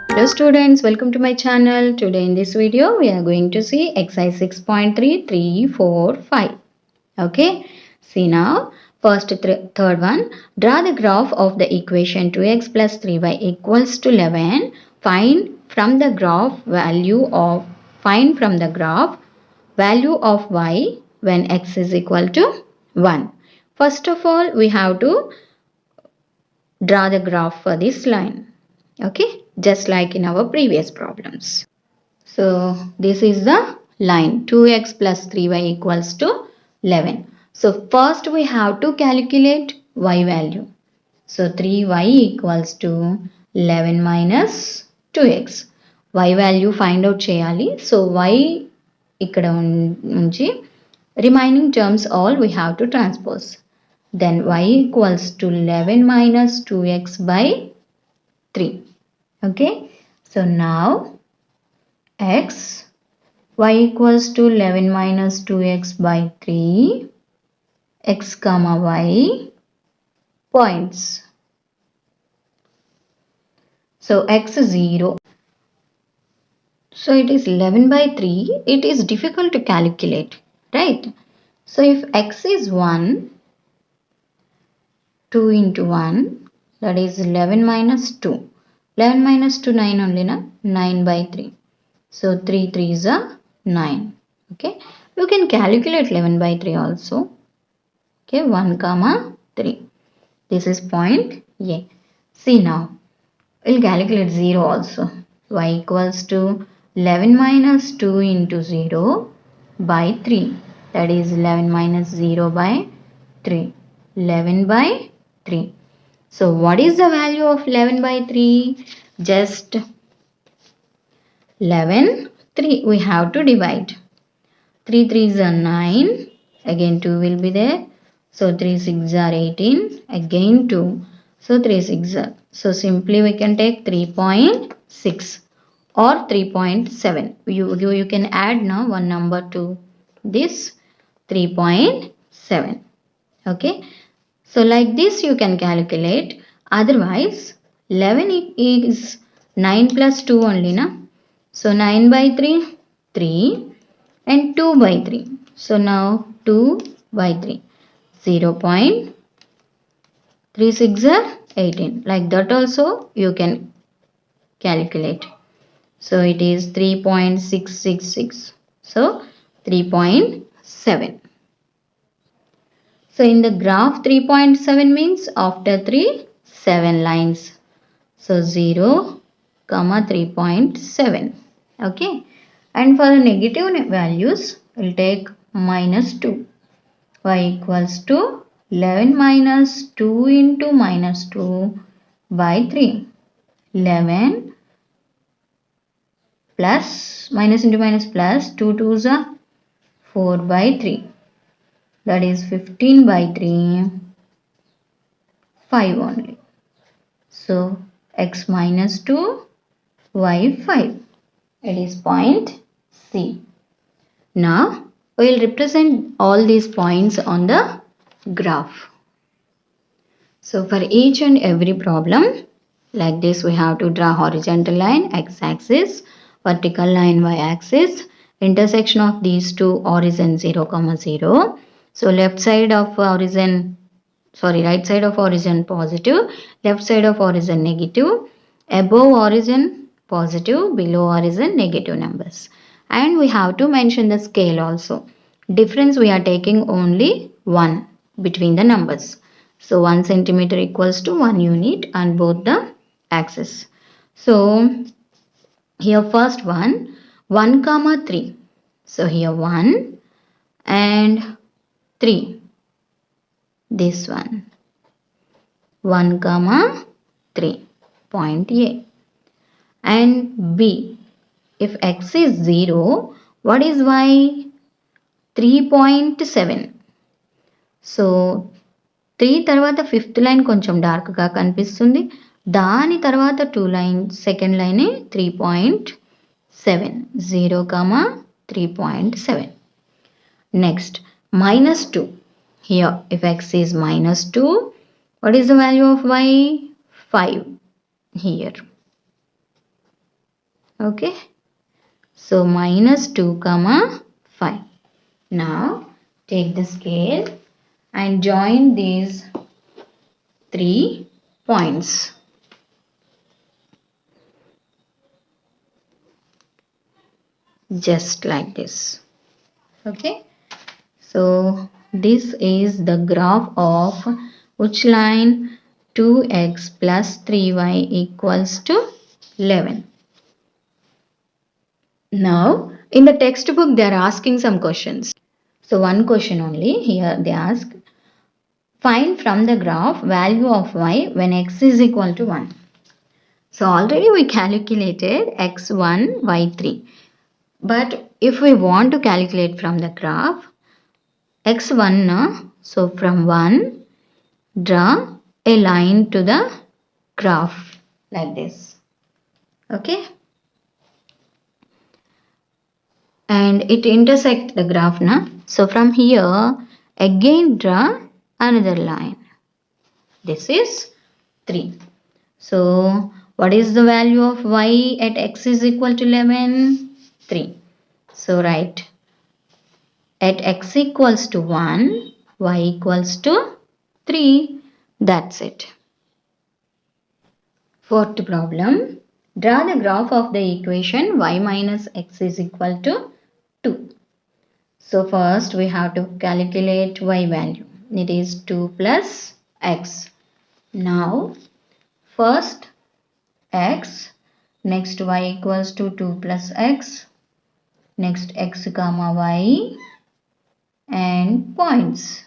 Hello students, welcome to my channel. Today in this video we are going to see exercise 6.3, 3, 4, 5. Okay, see now first third one, draw the graph of the equation 2x plus 3y equals to 11. Find from the graph value of y when x is equal to 1. First of all, we have to draw the graph for this line. Okay, just like in our previous problems. So this is the line 2x plus 3y equals to 11. So first we have to calculate y value. So 3y equals to 11 minus 2x. Y value find out cheyali. So y ikkada unchi remaining terms all we have to transpose. Then y equals to 11 minus 2x by 3. Okay. So now x, y equals to 11 minus 2x by 3, x comma y points. So x is 0. So it is 11 by 3. It is difficult to calculate, right? So if x is 1, 2 into 1, that is 11 minus 2. 11 minus 2, 9 only, na? 9 by 3. So 3 3s are 9. Okay. You can calculate 11 by 3 also. Okay. 1 comma 3. This is point A. See now. We'll calculate 0 also. Y equals to 11 minus 2 into 0 by 3. That is 11 minus 0 by 3. 11 by 3. So what is the value of 11 by 3? Just 11, 3. We have to divide. 3 3s are 9. Again 2 will be there. So 3 6 are 18. Again 2. So 3 6 are. So simply we can take 3.6 or 3.7. You can add now one number to this 3.7. Okay. So like this you can calculate. Otherwise 11 is 9 plus 2 only, na? So 9 by 3, 3 and 2 by 3. So now 2 by 3. 0.36 are 18. Like that also you can calculate. So it is 3.666. So 3.7. So in the graph 3.7 means after 3, 7 lines. So 0, comma 3.7. Okay. And for the negative values, we'll take minus 2. Y equals to 11 minus 2 into minus 2 by 3. 11 plus minus into minus plus 2 2s are 4 by 3. That is 15 by 3, 5 only. So x minus 2, y 5. It is point C. Now we will represent all these points on the graph. So for each and every problem like this we have to draw horizontal line x-axis, vertical line y-axis, intersection of these two origin 0, 0. So right side of origin positive, left side of origin negative, above origin positive, below origin negative numbers. And we have to mention the scale also. Difference we are taking only 1 between the numbers. So 1 centimeter equals to 1 unit on both the axes. So here first one, 1 comma 3. So here 1 and 3. This one 1 comma 3, point A. And B, if x is 0, what is y? 3.7. So 3 తర్వాత fifth line కొంచెం డార్క్గా కనిపిస్తుంది. దాని తర్వాత 2 line second line 3.7, 0, 3.7. Next minus 2. Here, if x is minus 2, what is the value of y? 5 here. Okay. So, minus 2 comma 5. Now, take the scale and join these 3 points. Just like this. Okay. So, this is the graph of which line? 2x plus 3y equals to 11. Now, in the textbook, they are asking some questions. So, one question only. Here they ask, find from the graph value of y when x is equal to 1. So, already we calculated x1, y3. But if we want to calculate from the graph, x1, so from 1, draw a line to the graph like this. Okay. And it intersects the graph, na? So from here, again draw another line. This is 3. So, what is the value of y at x is equal to 11? 3. So, write at x equals to 1, y equals to 3. That's it. Fourth problem. Draw the graph of the equation y minus x is equal to 2. So, first we have to calculate y value. It is 2 plus x. Now, first x, next y equals to 2 plus x, next x comma y and points.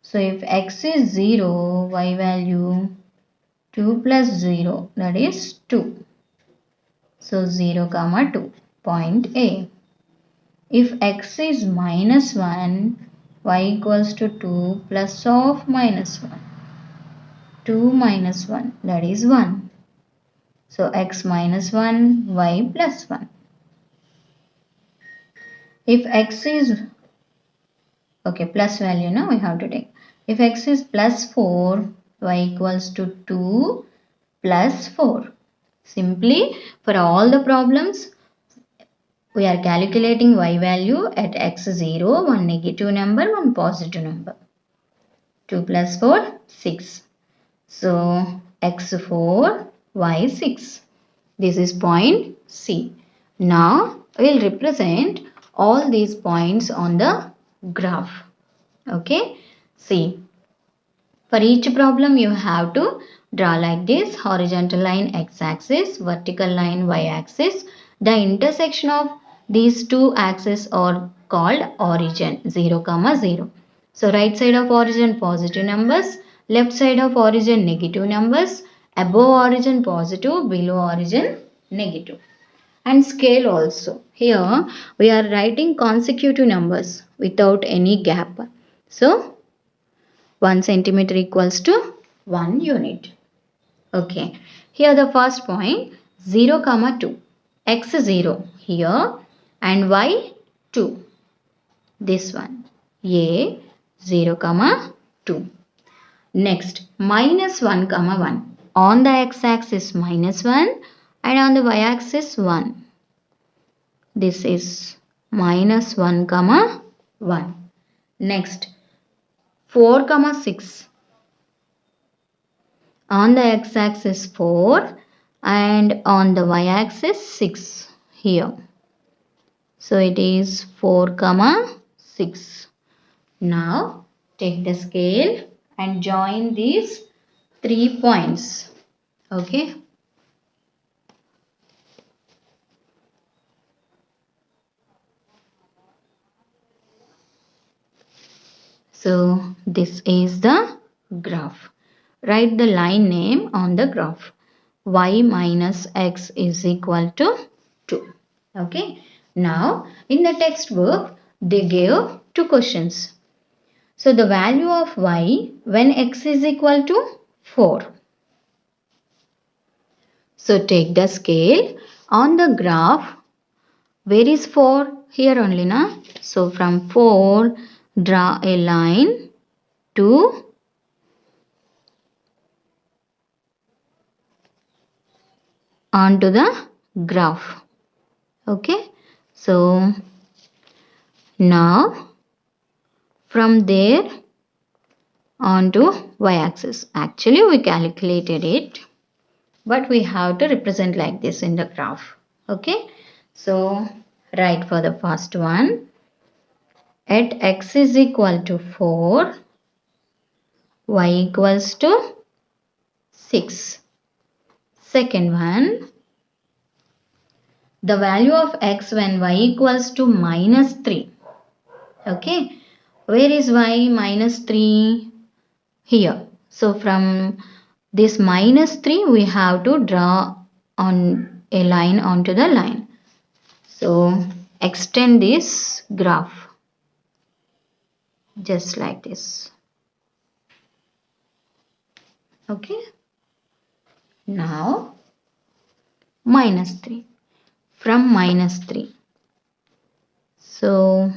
So if x is 0, y value 2 plus 0, that is 2. So 0 comma 2, point A. If x is minus 1, y equals to 2 plus of minus 1. 2 minus 1, that is 1. So x minus 1, y plus 1. If x is, okay, plus value now we have to take. If x is plus 4, y equals to 2 plus 4. Simply for all the problems, we are calculating y value at x0, one negative number, one positive number. 2 plus 4, 6. So x4, y6. This is point C. Now we will represent all these points on the graph. Okay. See. For each problem you have to draw like this: horizontal line x-axis, vertical line y-axis. The intersection of these two axes are called origin, 0, 0. So right side of origin positive numbers, left side of origin negative numbers, above origin positive, below origin negative. And scale also. Here we are writing consecutive numbers without any gap. So 1 centimeter equals to 1 unit. Okay. Here the first point 0, 2. X 0 here and y 2. This one. A 0, 2. Next minus 1, 1. On the x-axis minus 1 and on the y-axis 1. This is minus 1, 1. Next 4, 6. On the x-axis 4 and on the y-axis 6 here. So it is 4, 6. Now take the scale and join these 3 points. Okay. So this is the graph. Write the line name on the graph. Y minus x is equal to 2. Okay. Now in the textbook they gave 2 questions. So the value of y when x is equal to 4. So take the scale on the graph. Where is 4? Here only, na? So from 4 draw a line to onto the graph. Okay, so now from there onto y-axis. Actually we calculated it, but we have to represent like this in the graph. Okay, so write for the first one. At x is equal to 4, y equals to 6. Second one, the value of x when y equals to minus 3. Okay, where is y? Minus 3 here. So from this minus 3 we have to draw on a line onto the line. So extend this graph just like this. Okay, now minus 3, from minus 3. So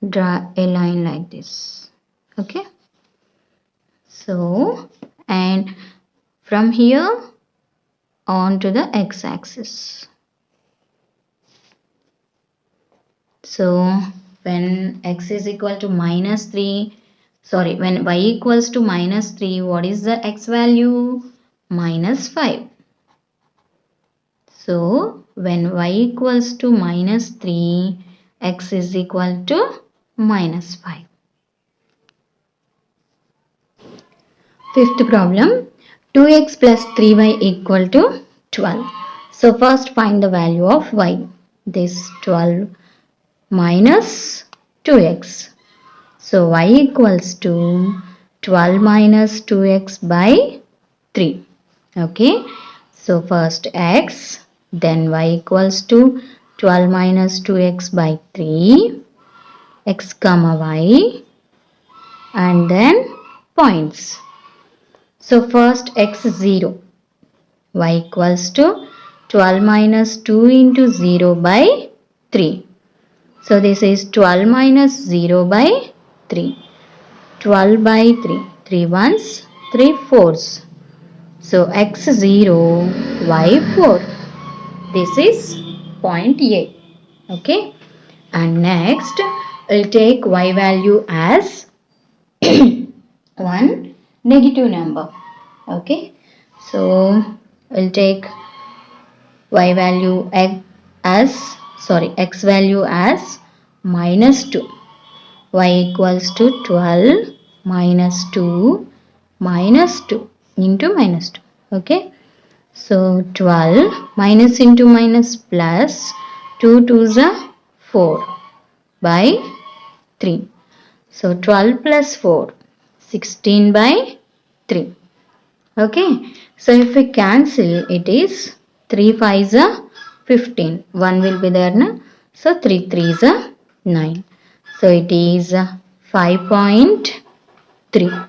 draw a line like this. Okay, so and from here on to the x-axis. So when x is equal to minus 3, sorry, when y equals to minus 3, what is the x value? Minus 5. So when y equals to minus 3, x is equal to minus 5. Fifth problem, 2x plus 3y equal to 12. So first find the value of y. This 12 minus 2x. So y equals to 12 minus 2x by 3. Okay, so first x, then y equals to 12 minus 2x by 3, x comma y, and then points. So first x 0, y equals to 12 minus 2 into 0 by 3. So this is 12 minus 0 by 3. 12 by 3. 3 ones, 3 fours. So x 0, y 4. This is point A. Okay. And next we'll take y value as one negative number. Okay. So we'll take y value as x value as minus 2. Y equals to 12 minus 2 into minus 2. Okay. So 12 minus into minus plus 2 2s are 4 by 3. So 12 plus 4, 16 by 3. Okay. So if we cancel, it is 3 5s are 15. 1 will be there na. So 3 3s are 9. So it is 5.3.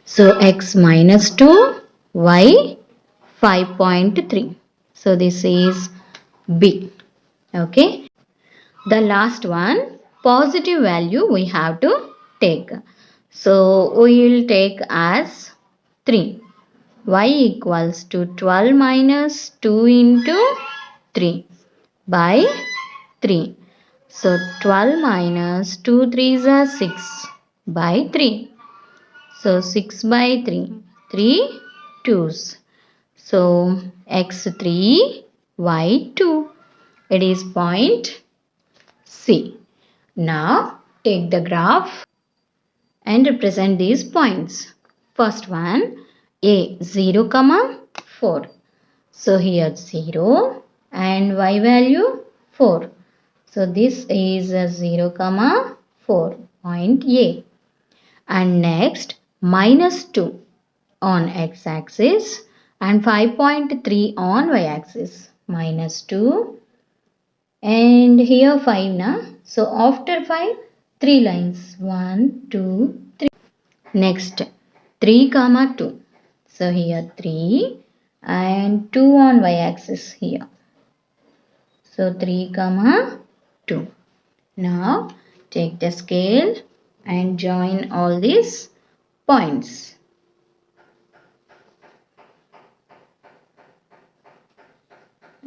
So x minus 2, y 5.3. So this is B. Okay. The last one, positive value we have to take. So we will take as 3. Y equals to 12 minus 2 into 3 by 3. So 12 minus 2 3s are 6 by 3. So 6 by 3, 3 2s. So x3, y2. It is point C. Now take the graph and represent these points. First one, A 0, 4. So here 0 and y value 4. So this is a 0, 4, point A. And next minus 2 on x-axis and 5.3 on y-axis. Minus 2 and here 5 na. So after 5, 3 lines. 1, 2, 3. Next 3, 2. So here 3 and 2 on y-axis here. So 3, 2. Now take the scale and join all these points.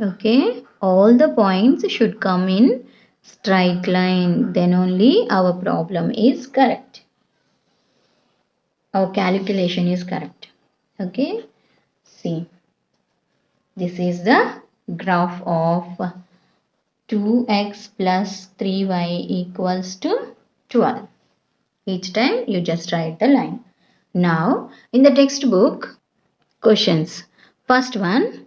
Okay, all the points should come in straight line, then only our problem is correct. Our calculation is correct. Okay, see, this is the graph of 2x plus 3y equals to 12. Each time you just write the line. Now, in the textbook, questions. First one,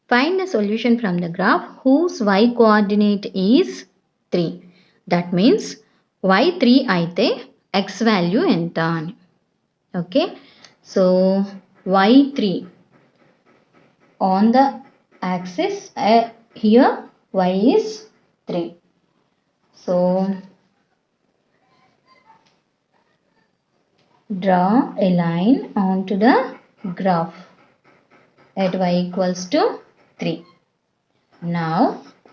find the solution from the graph whose y coordinate is 3. That means y 3 అయితే x value ఎంత అని. Okay. So y 3 on the axis here y is 3. So draw a line onto the graph at y equals to 3. Now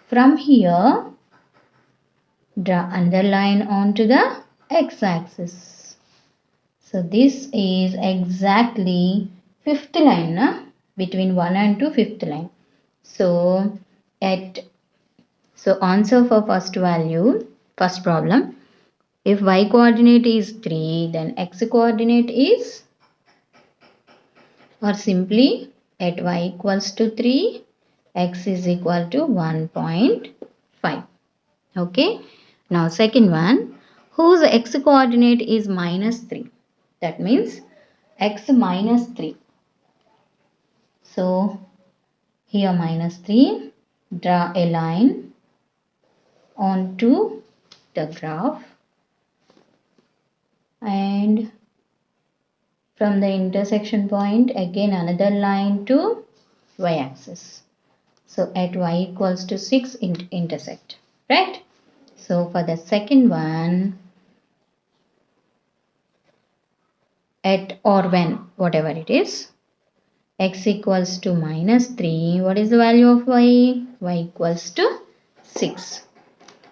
from here draw another line onto the x-axis. So this is exactly fifth line between 1 and 2, fifth line. So answer for first value, first problem. If y coordinate is 3, then x coordinate is, or simply at y equals to 3, x is equal to 1.5. Okay. Now second one, whose x coordinate is minus 3. That means x minus 3. So here minus 3, draw a line onto the graph and from the intersection point again another line to y-axis. So at y equals to 6 intersect, right? So for the second one, at or when, whatever it is, x equals to minus 3, what is the value of y? Y equals to 6.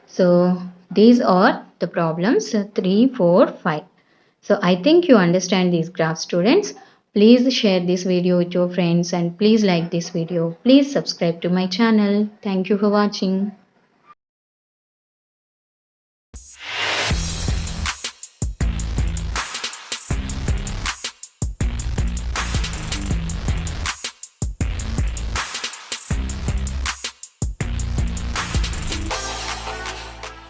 So these are the problems 3, 4, 5. So I think you understand these graphs, students. Please share this video with your friends and please like this video. Please subscribe to my channel. Thank you for watching.